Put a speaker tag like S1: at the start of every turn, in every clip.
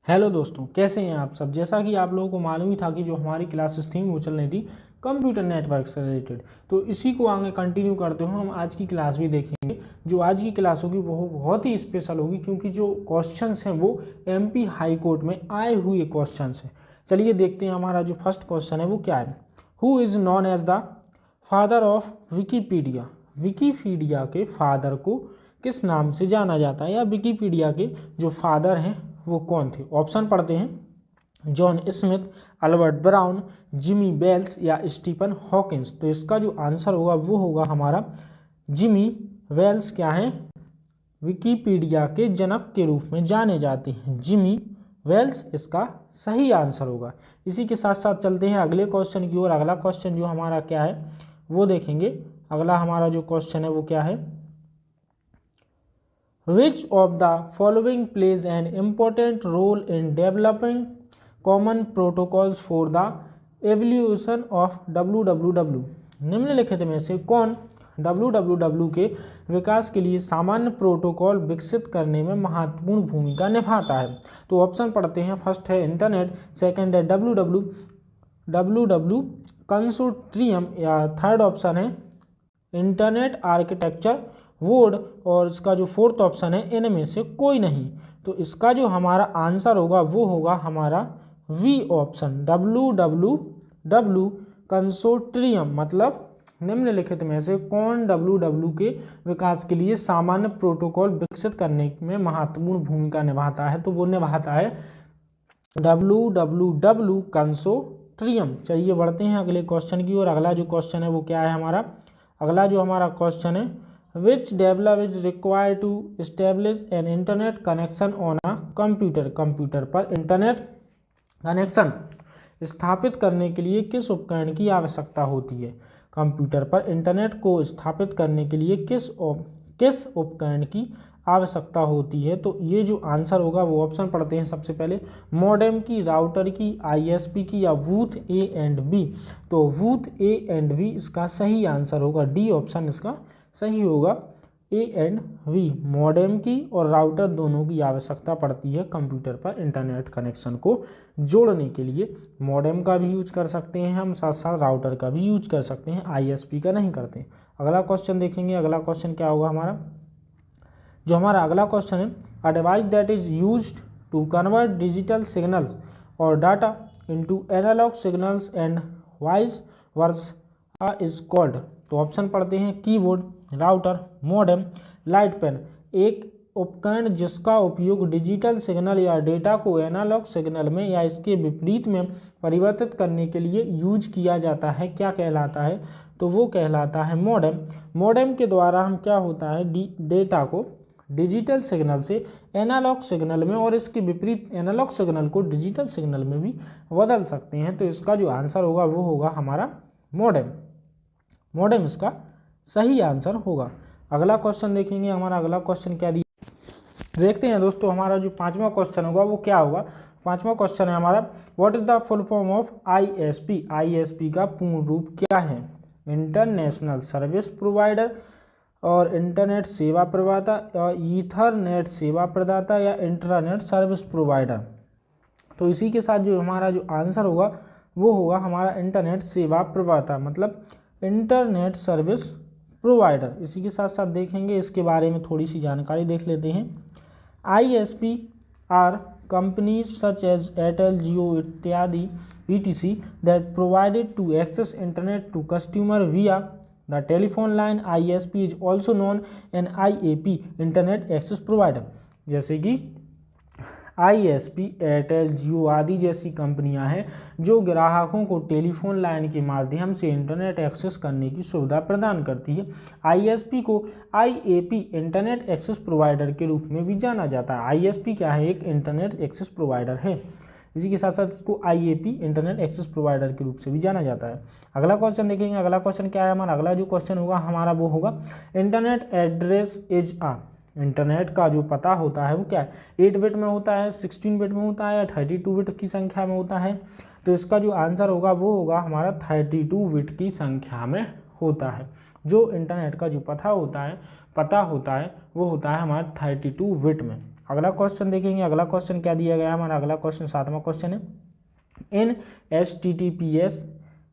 S1: Hello दोस्तों, कैसे हैं आप सब। जैसा कि आप लोगों को मालूम ही था कि जो हमारी क्लासेस थी वो चल रही थी कंप्यूटर नेटवर्क से रिलेटेड। तो इसी को आगे कंटिन्यू करते हुए हम आज की क्लास भी देखेंगे। जो आज की क्लास होगी वो बहुत ही स्पेशल होगी, क्योंकि जो क्वेश्चंस हैं वो एमपी हाई कोर्ट में आए हुए क्वेश्चंस हैं। चलिए देखते हैं हमारा जो फर्स्ट क्वेश्चन है वो क्या है। Who is known as the father of Wikipedia. Wikipedia के फादर को किस नाम से जाना जाता है, या विकीपीडिया के जो फादर हैं वो कौन थे। ऑप्शन पढ़ते हैं। John Smith, Albert Brown, Jimmy Wales या स्टीफन हॉकिंस। तो इसका जो आंसर होगा वो होगा हमारा जिमी वेल्स। क्या है, विकीपीडिया के जनक के रूप में जाने जाते हैं। जिमी वेल्स इसका सही आंसर होगा। इसी के साथ साथ चलते हैं अगले क्वेश्चन की ओर। अगला क्वेश्चन जो हमारा क्या है वो देखेंगे। अगला हमारा जो क्वेश्चन है वो क्या है। Which of the following plays an important role in developing common protocols for the evolution of www। निम्नलिखित में से कौन www के विकास के लिए सामान्य प्रोटोकॉल विकसित करने में महत्वपूर्ण भूमिका निभाता है। तो ऑप्शन पढ़ते हैं। फर्स्ट है इंटरनेट, सेकंड है www कंसोर्टियम, या थर्ड ऑप्शन है इंटरनेट आर्किटेक्चर बोर्ड, और इसका जो फोर्थ ऑप्शन है इनमें से कोई नहीं। तो इसका जो हमारा आंसर होगा वो होगा हमारा वी ऑप्शन, www कंसोर्टियम। मतलब निम्नलिखित में से कौन www के विकास के लिए सामान्य प्रोटोकॉल विकसित करने में महत्वपूर्ण भूमिका निभाता है। तो वो निभाता है www कंसोर्टियम। चलिए बढ़ते हैं अगले क्वेश्चन की ओर। अगला जो क्वेश्चन है वो क्या है हमारा। अगला जो हमारा क्वेश्चन है, which develop is required to establish an internet connection on a computer. Computer पर इंटरनेट कनेक्शन स्थापित करने के लिए किस उपकरण की आवश्यकता होती है। कंप्यूटर पर इंटरनेट को स्थापित करने के लिए किस उपकरण की आवश्यकता होती है। तो ये जो आंसर होगा वो ऑप्शन पढ़ते हैं। सबसे पहले मॉडेम की, राउटर की, आईएसपी की, या बूथ ए एंड बी। तो बूथ ए एंड बी इसका सही आंसर होगा। डी ऑप्शन इसका सही होगा। ए एंड वी, मॉडेम की और राउटर दोनों की आवश्यकता पड़ती है कंप्यूटर पर इंटरनेट कनेक्शन को जोड़ने के लिए। मॉडेम का भी यूज कर सकते हैं हम, साथ साथ राउटर का भी यूज कर सकते हैं, आईएसपी का नहीं करते। अगला क्वेश्चन देखेंगे। अगला क्वेश्चन क्या होगा हमारा। जो हमारा अगला क्वेश्चन है, a device that is used to convert digital signals or data into analog signals and vice versa is called. तो ऑप्शन पढ़ते हैं। Keyboard, router, modem, light pen. एक उपकरण जिसका उपयोग डिजिटल सिग्नल या डेटा को एनालॉग सिग्नल में या इसके विपरीत में परिवर्तित करने के लिए यूज किया जाता है, क्या कहलाता है। तो वो कहलाता है मॉडेम। मॉडेम के द्वारा हम क्या होता है, डेटा को डिजिटल सिग्नल से एनालॉग सिग्नल में और इसके विपरीत एनालॉग सिग्नल को डिजिटल सिग्नल में भी बदल सकते हैं। तो इसका जो आंसर होगा वो होगा हमारा मॉडेम। मॉडेम इसका सही आंसर होगा। अगला क्वेश्चन देखेंगे। हमारा अगला क्वेश्चन क्या दिया देखते हैं दोस्तों। हमारा जो पांचवा क्वेश्चन होगा वो क्या होगा। पांचवा क्वेश्चन है हमारा, what is the full form of ISP. ISP का पूर्ण रूप क्या है। इंटरनेशनल सर्विस प्रोवाइडर, और इंटरनेट सेवा प्रदाता, और ईथरनेट सेवा प्रदाता, या इंटरनेट सर्विस प्रोवाइडर। तो इसी के साथ जो हमारा जो आंसर होगा वो होगा हमारा इंटरनेट सेवा प्रदाता, मतलब इंटरनेट सर्विस प्रोवाइडर। इसी के साथ साथ देखेंगे इसके बारे में थोड़ी सी जानकारी देख लेते हैं। ISP are companies such as Airtel, Jio इत्यादि etc that provided to access internet to consumer via the telephone line। ISP is also known an IAP, internet access provider। जैसे कि आईएसपी, एयरटेल, जियो आदि जैसी कंपनियां हैं जो ग्राहकों को टेलीफोन लाइन के माध्यम से इंटरनेट एक्सेस करने की सुविधा प्रदान करती है। आईएसपी को आईएपी, इंटरनेट एक्सेस प्रोवाइडर के रूप में भी जाना जाता है। आईएसपी क्या है, एक इंटरनेट एक्सेस प्रोवाइडर है। इसी के साथ साथ इसको आईएपी, इंटरनेट एक्सेस प्रोवाइडर के रूप से भी जाना जाता है। अगला क्वेश्चन देखेंगे। अगला क्वेश्चन क्या है हमारा। अगला जो क्वेश्चन होगा हमारा वो होगा, internet address is uh. Internet का जो पता होता है वो क्या है, 8 बिट में होता है, 16 बिट में होता है, या 32 बिट की संख्या में होता है। तो इसका जो आंसर होगा वो होगा हमारा 32 बिट की संख्या में होता है। जो इंटरनेट का जो पता होता है वो होता है हमारा 32 बिट में। अगला क्वेश्चन देखेंगे, अगला क्वेश्चन क्या दिया गया है हमारा, अगला क्वेश्चन 7वां क्वेश्चन है, इन HTTPS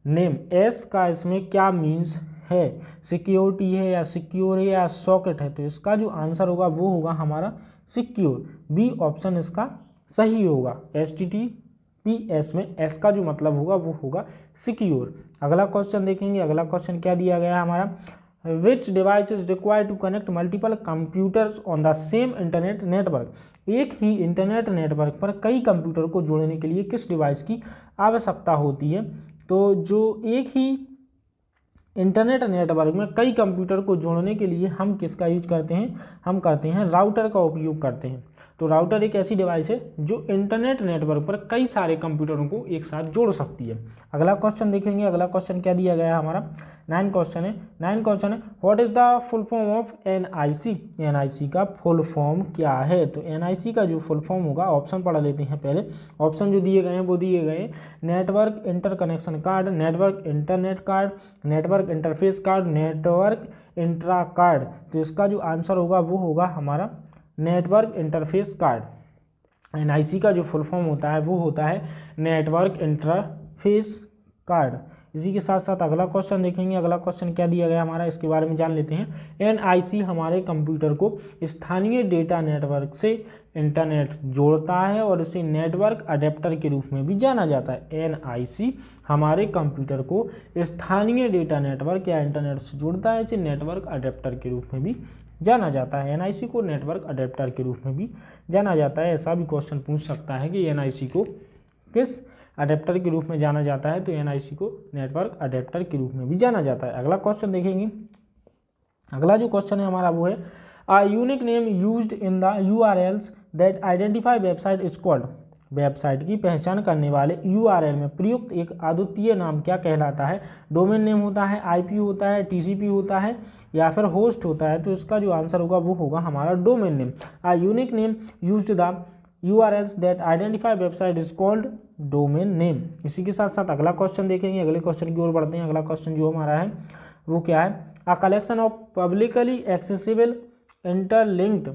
S1: नेम, एस का इसमें क्या मीन्स है, सिक्योरिटी है या सिक्योर है या सॉकेट है, तो इसका जो आंसर होगा वो होगा हमारा सिक्योर, बी ऑप्शन इसका सही होगा। HTTPS में एस का जो मतलब होगा वो होगा सिक्योर। अगला क्वेश्चन देखेंगे, अगला क्वेश्चन क्या दिया गया है हमारा, which device is required to connect multiple computers on the same internet network, एक ही इंटरनेट नेटवर्क पर कई कंप्यूटर को जोड़ने के लिए किस डिवाइस की आवश्यकता होती है। तो जो एक ही इंटरनेट नेटवर्क में कई कंप्यूटर को जोड़ने के लिए हम किसका यूज करते हैं, हम करते हैं राउटर का उपयोग करते हैं। तो राउटर एक ऐसी डिवाइस है जो इंटरनेट नेटवर्क पर कई सारे कंप्यूटरों को एक साथ जोड़ सकती है। अगला क्वेश्चन देखेंगे, अगला क्वेश्चन क्या दिया गया है हमारा, 9 क्वेश्चन है, what is the full form of NIC, NIC का फुल फॉर्म क्या है। तो NIC का जो फुल फॉर्म होगा, ऑप्शन पढ़ लेते हैं पहले। ऑप्शन जो दिए गए हैं वो दिए गए network interconnection card, network internet card, network interface card, network intra card. तो इसका जो आंसर होगा वो होगा हमारा नेटवर्क इंटरफेस कार्ड। NIC का जो फुल फॉर्म होता है वो होता है नेटवर्क इंटरफेस कार्ड। इसी के साथ साथ अगला क्वेश्चन देखेंगे, अगला क्वेश्चन क्या दिया गया हमारा, इसके बारे में जान लेते हैं। NIC हमारे कंप्यूटर को स्थानीय डेटा नेटवर्क से इंटरनेट जोड़ता है और इसे नेटवर्क अडेप्टर के रूप में भी जाना जाता है। NIC हमारे कंप्यूटर को स्थानीय डेटा नेटवर्क या इंटरनेट से जोड़ता है, इसे नेटवर्क अडेप्टर के रूप में भी जाना जाता है। NIC को नेटवर्क अडेप्टर के रूप में भी जाना जाता है। ऐसा भी क्वेश्चन पूछ सकता है कि NIC को किस अडेप्टर के रूप में जाना जाता है, तो NIC को नेटवर्क अडेप्टर के रूप में भी जाना जाता है। अगला क्वेश्चन देखेंगे, अगला जो क्वेश्चन है हमारा वो है, a unique name used in the URLs that identify website is called, website की पहचान करने वाले URL में प्रयुक्त एक अद्वितीय नाम क्या कहलाता है। डोमेन नेम होता है, IP होता है, TCP होता है या फिर होस्ट होता है। तो इसका जो आंसर होगा वो होगा हमारा domain name. A unique name used the URLs that identify website is called domain name. इसी के साथ साथ अगला क्वेश्चन देखेंगे, अगले क्वेश्चन की ओर बढ़ते हैं। अगला क्वेश्चन जो हमारा है वो क्या है, a collection of publicly accessible interlinked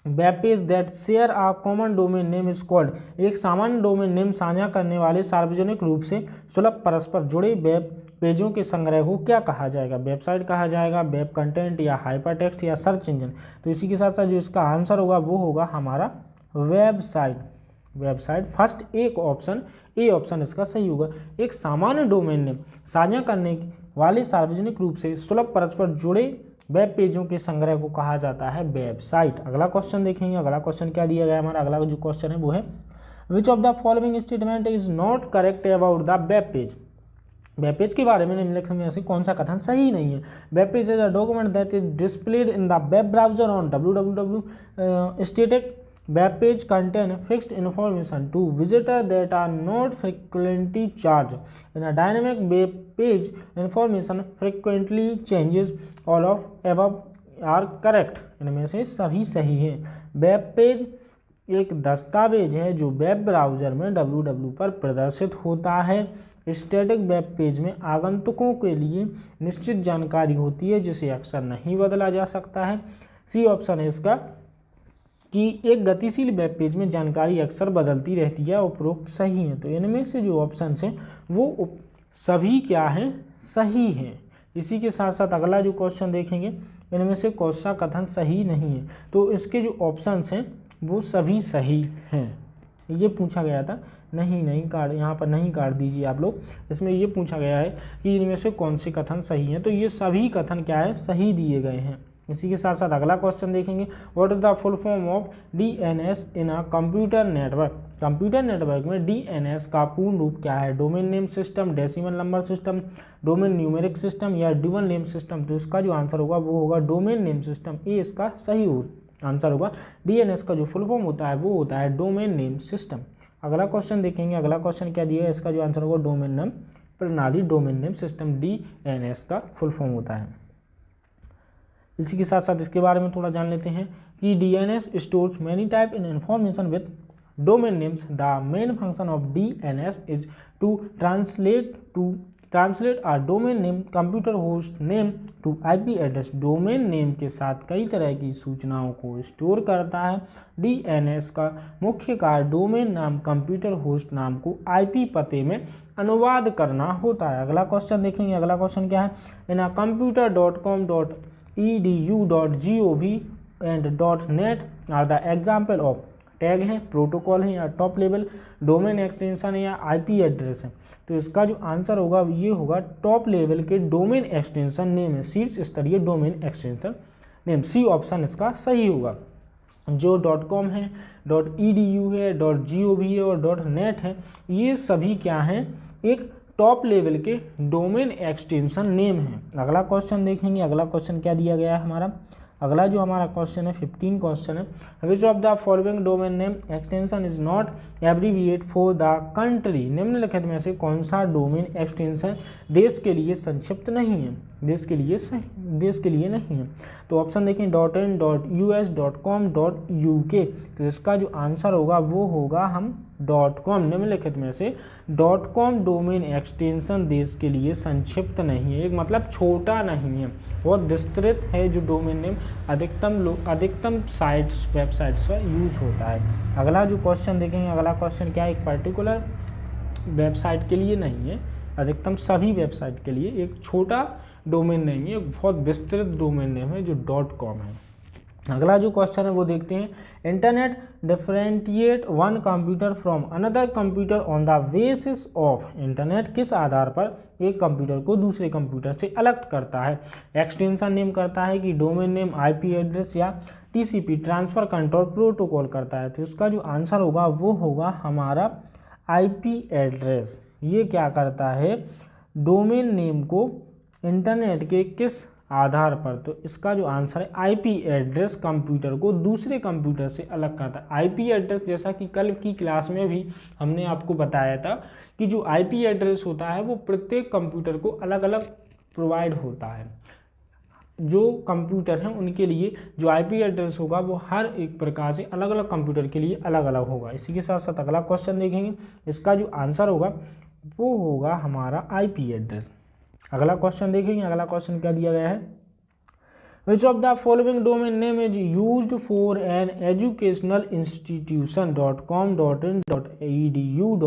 S1: web page that share a common domain name is called, एक सामान्य डोमेन नेम साझा करने वाले सार्वजनिक रूप से सुलभ परस्पर जुड़े वेब पेजों के संग्रह को क्या कहा जाएगा। वेबसाइट कहा जाएगा, वेब कंटेंट या हाइपरटेक्स्ट या सर्च इंजन। तो इसी के साथ साथ जो इसका आंसर होगा वो होगा हमारा वेबसाइट। वेबसाइट फर्स्ट एक ऑप्शन, ए ऑप्शन इसका सही होगा। एक सामान्य डोमेन नेम साझा करने वाले सार्वजनिक रूप से सुलभ परस्पर जुड़े वेब पेजों के संग्रह को कहा जाता है वेबसाइट। अगला क्वेश्चन देखेंगे, अगला क्वेश्चन क्या दिया गया हमारा, अगला जो क्वेश्चन है वो है, which of the following statement is not correct about the web page. Web page के बारे में निम्नलिखित में से कौन सा कथन सही नहीं है। Web page is a document that is displayed in the web browser on www static web page contain fixed information to visitor that are not frequently charged. In a dynamic web page, information frequently changes. All of above are correct. इनमें से सभी सही हैं। Web page एक दस्तावेज है जो web browser में www पर प्रदर्शित होता है। स्टैटिक वेब पेज में आगंतुकों के लिए निश्चित जानकारी होती है जिसे अक्सर नहीं बदला जा सकता है। सी ऑप्शन है इसका कि एक गतिशील वेब पेज में जानकारी अक्सर बदलती रहती है, उपरोक्त सही है। तो इनमें से जो ऑप्शन हैं वो सभी क्या हैं, सही हैं। इसी के साथ साथ अगला जो क्वेश्चन देखेंगे, इनमें से कौन सा कथन सही नहीं है। तो इसके जो ऑप्शंस हैं वो सभी सही हैं। ये पूछा गया था, नहीं काट, यहाँ पर नहीं काट दीजिए आप लोग। इसमें ये पूछा गया है कि इनमें से कौन से कथन सही हैं, तो ये सभी कथन क्या है, सही दिए गए हैं। इसी के साथ साथ अगला क्वेश्चन देखेंगे, what is the full form of DNS in a computer network. Computer network में DNS का पूर्ण रूप क्या है। Domain name system, decimal number system, domain numeric system या ड्यूअल नेम सिस्टम। तो इसका जो आंसर होगा वो होगा डोमेन नेम सिस्टम। ये इसका सही आंसर होगा। DNS का जो फुल फॉर्म होता है वो होता है डोमेन नेम सिस्टम। अगला क्वेश्चन देखेंगे, अगला क्वेश्चन क्या दिया है, इसका जो आंसर होगा डोमेन नेम प्रणाली, डोमेन नेम सिस्टम DNS का फुल फॉर्म होता है। इसी के साथ साथ इसके बारे में थोड़ा जान लेते हैं कि DNS stores many type in information with domain names. The main function of DNS is to translate to translate a domain name computer host name to IP address. Domain name के साथ कई तरह की सूचनाओं को स्टोर करता है। DNS का मुख्य कार्य डोमेन नाम कंप्यूटर होस्ट नाम को आईपी पते में अनुवाद करना होता है। अगला क्वेश्चन देखेंगे। अगला क्वेश्चन क्या है, in computer.com.edu.gov and .net are the example of. Tag है, प्रोटोकॉल है या टॉप लेवल डोमेन एक्सटेंशन है या आईपी एड्रेस है। तो इसका जो आंसर होगा ये होगा टॉप लेवल के डोमेन एक्सटेंशन नेम है, शीर्ष स्तरीय domain extension name. C option इसका सही होगा। जो .com है, .edu है, .gov है और .net है, ये सभी क्या हैं, एक टॉप लेवल के डोमेन एक्सटेंशन नेम है। अगला क्वेश्चन देखेंगे। अगला क्वेश्चन क्या दिया गया है हमारा, अगला जो हमारा क्वेश्चन है 15 क्वेश्चन है, which of the following domain name extension is not abbreviate for the country. निम्नलिखित में से कौन सा डोमेन एक्सटेंशन देश के लिए संक्षिप्त नहीं है, देश के लिए नहीं है। तो ऑप्शन देखें .in, .us, .com, .uk। तो इसका जो आंसर होगा वो होगा हम .com। निम्नलिखित में से .com डोमेन एक्सटेंशन देश के लिए संक्षिप्त नहीं है, एक मतलब छोटा नहीं है, बहुत विस्तृत है जो डोमेन नेम अधिकतम साइट्स वेबसाइट्स पर यूज़ होता है। अगला जो क्वेश्चन देखेंगे, अगला क्वेश्चन क्या है, एक पर्टिकुलर वेबसाइट के लिए नहीं है, अधिकतम सभी वेबसाइट के लिए एक छोटा डोमेन नेम है, एक बहुत विस्तृत डोमेन नेम है जो .com है। अगला जो क्वेश्चन है वो देखते हैं, internet differentiate one computer from another computer on the basis of. Internet किस आधार पर एक कंप्यूटर को दूसरे कंप्यूटर से अलग करता है। एक्सटेंशन नेम करता है कि डोमेन नेम, आईपी एड्रेस या टीसीपी ट्रांसफर कंट्रोल प्रोटोकॉल करता है। तो इसका जो आंसर होगा वो होगा हमारा आईपी एड्रेस। ये क्या करता है, डोमेन नेम को इंटरनेट के किस आधार पर, तो इसका जो आंसर है आईपी एड्रेस कंप्यूटर को दूसरे कंप्यूटर से अलग करता है। आईपी एड्रेस जैसा कि कल की क्लास में भी हमने आपको बताया था कि जो आईपी एड्रेस होता है वो प्रत्येक कंप्यूटर को अलग अलग प्रोवाइड होता है। जो कंप्यूटर हैं उनके लिए जो आईपी एड्रेस होगा वो हर एक प्रकार से अलग अलग कंप्यूटर के लिए अलग अलग होगा। इसी के साथ साथ अगला क्वेश्चन देखेंगे, इसका जो आंसर होगा वो होगा हमारा आईपी एड्रेस। अगला क्वेश्चन देखेंगे। अगला क्वेश्चन क्या दिया गया है, which of the following domain name is used for an educational institution .com, .in, .edu,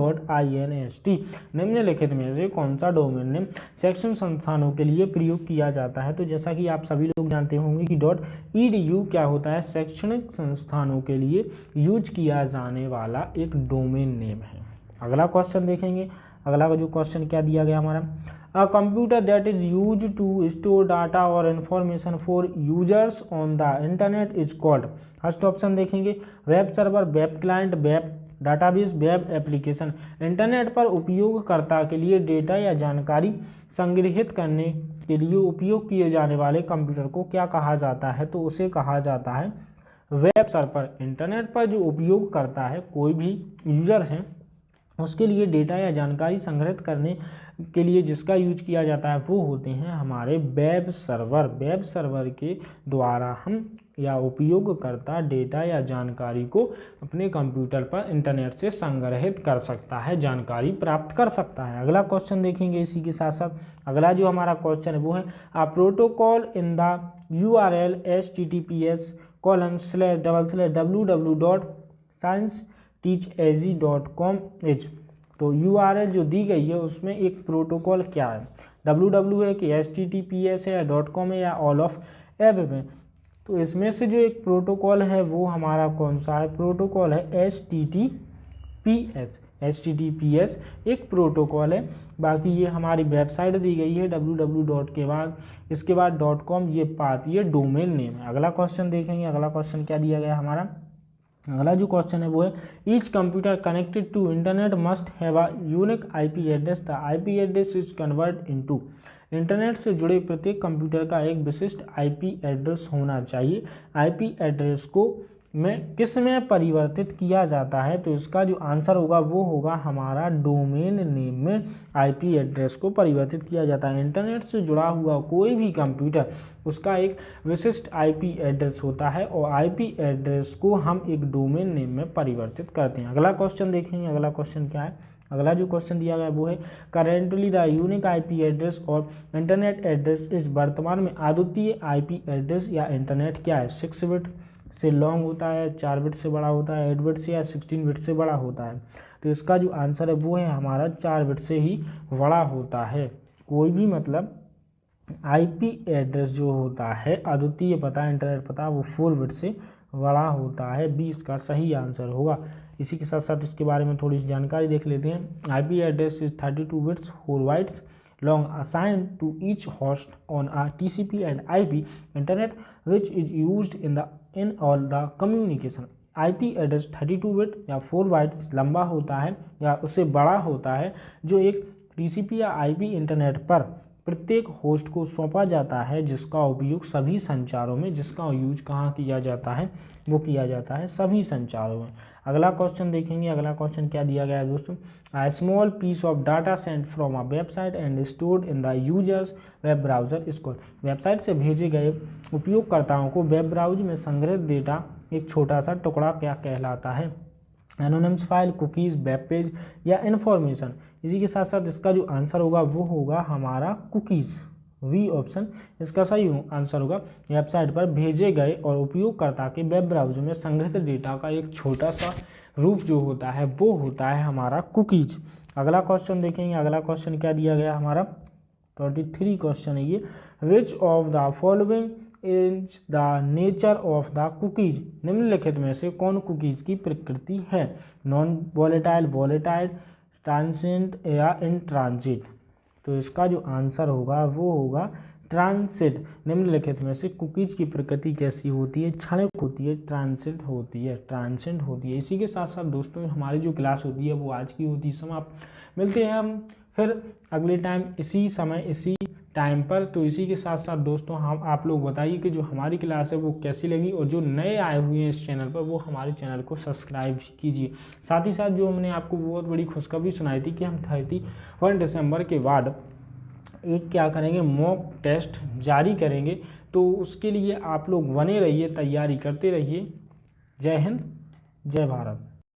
S1: .inst। निम्नलिखित में से कौन सा डोमेन नेम शैक्षणिक संस्थानों के लिए प्रयोग किया जाता है। तो जैसा कि आप सभी लोग जानते होंगे कि .edu क्या होता है, शैक्षणिक संस्थानों के लिए यूज किया जाने वाला एक डोमेन नेम है। अगला क्वेश्चन देखेंगे। अगला का जो क्वेश्चन क्या दिया गया हमारा, A computer that is used to store data or information for users on the internet is called। First option देखेंगे, web server, web client, web database, web application. Internet पर उपयोगकर्ता के लिए डेटा या जानकारी संग्रहित करने के लिए उपयोग किए जाने वाले कंप्यूटर को क्या कहा जाता है, तो उसे कहा जाता है वेब सर्वर। इंटरनेट पर जो उपयोग करता है, कोई भी यूजर है, उसके लिए डेटा या जानकारी संग्रहित करने के लिए जिसका यूज किया जाता है वो होते हैं हमारे वेब सर्वर। वेब सर्वर के द्वारा हम या उपयोगकर्ता डेटा या जानकारी को अपने कंप्यूटर पर इंटरनेट से संग्रहित कर सकता है, जानकारी प्राप्त कर सकता है। अगला क्वेश्चन देखेंगे इसी के साथ साथ। अगला जो हमारा क्वेश्चन है वो है, a protocol in the URL https://www.scienceteachaz.com is. तो URL जो दी गई है उसमें एक प्रोटोकॉल क्या है, www है कि https है या .com है या ऑल ऑफ एब में। तो इसमें से जो एक प्रोटोकॉल है वो हमारा कौन सा है, प्रोटोकॉल है HTTPS। HTTPS एक प्रोटोकॉल है। बाकी ये हमारी वेबसाइट दी गई है www के बाद, इसके बाद .com, ये पाथ, ये डोमेन नेम है। अगला क्वेश्चन देखेंगे। अगला क्वेश्चन क्या दिया गया हमारा, अगला जो क्वेश्चन है वो है, each computer connected to internet must have a unique IP address, the IP address is convert into. Internet से जुड़े प्रत्येक कंप्यूटर का एक विशिष्ट आईपी एड्रेस होना चाहिए। आईपी एड्रेस को किस में परिवर्तित किया जाता है, तो इसका जो आंसर होगा वो होगा हमारा डोमेन नेम में आईपी एड्रेस को परिवर्तित किया जाता है। इंटरनेट से जुड़ा हुआ कोई भी कंप्यूटर, उसका एक विशिष्ट आईपी एड्रेस होता है और आईपी एड्रेस को हम एक डोमेन नेम में परिवर्तित करते हैं। अगला क्वेश्चन देखेंगे। अगला क्वेश्चन क्या है, अगला जो क्वेश्चन दिया गया वो है currently the unique IP address और इंटरनेट एड्रेस इस वर्तमान में अद्वितीय आईपी एड्रेस या इंटरनेट क्या है? 6 बिट से लॉन्ग होता है, 4 बिट से बड़ा होता है, 8 बिट से या 16 बिट से बड़ा होता है। तो इसका जो आंसर है वो है हमारा 4 बिट से ही बड़ा होता है। कोई भी मतलब आईपी एड्रेस जो होता है अद्वितीय पता, इंटरनेट पता, वो 4 बिट से बड़ा होता है। बी इसका सही आंसर होगा। इसी के साथ साथ इसके बारे में थोड़ी सी जानकारी देख लेते हैं। IP address is 32 bits 4 bytes long assigned to each host on a TCP and IP internet which is used in all the communication। IP address 32 bit या 4 बाइट्स लंबा होता है या उससे बड़ा होता है जो एक TCP या IP इंटरनेट पर प्रत्येक होस्ट को सौंपा जाता है, जिसका उपयोग सभी संचारों में, जिसका यूज कहाँ किया जाता है? वो किया जाता है सभी संचारों में। अगला क्वेश्चन देखेंगे। अगला क्वेश्चन क्या दिया गया है दोस्तों? A small piece of data sent from a website and stored in the user's web browser is called। Website से भेजे गए उपयोगकर्ताओं को वेब ब्राउज़र में संग्रहित डेटा एक छोटा सा टुकड़ा क्या कहलाता है? Anonymous file, cookies, web page या इन्फॉर्मेशन। इसी के साथ साथ इसका जो आंसर होगा वो होगा हमारा कुकीज़। वी ऑप्शन इसका सही आंसर होगा। वेबसाइट पर भेजे गए और उपयोगकर्ता के वेब ब्राउज़र में संग्रहित डेटा का एक छोटा सा रूप जो होता है वो होता है हमारा कुकीज। अगला क्वेश्चन देखेंगे। अगला क्वेश्चन क्या दिया गया हमारा? 23 क्वेश्चन है ये। Which of the following is the nature of the cookies. निम्नलिखित में से कौन कुकीज की प्रकृति है? नॉन वॉलेटाइल, वॉलेटाइल, ट्रांसिएंट या इन ट्रांजिट। तो इसका जो आंसर होगा वो होगा ट्रांसिट। निम्नलिखित में से कुकीज की प्रकृति कैसी होती है? क्षणिक होती है, ट्रांसिट होती है, ट्रांसिएंट होती है। इसी के साथ साथ दोस्तों हमारी जो क्लास होती है वो आज की होती है समाप्त। मिलते हैं हम फिर अगले टाइम इसी समय इसी टाइम पर। तो इसी के साथ साथ दोस्तों हम आप लोग बताइए कि जो हमारी क्लास है वो कैसी लगी, और जो नए आए हुए हैं इस चैनल पर वो हमारे चैनल को सब्सक्राइब कीजिए। साथ ही साथ जो हमने आपको बहुत बड़ी खुशखबरी सुनाई थी कि हम 31 दिसंबर के बाद एक क्या करेंगे, मॉक टेस्ट जारी करेंगे। तो उसके लिए आप लोग बने रहिए, तैयारी करते रहिए। जय हिंद, जय भारत।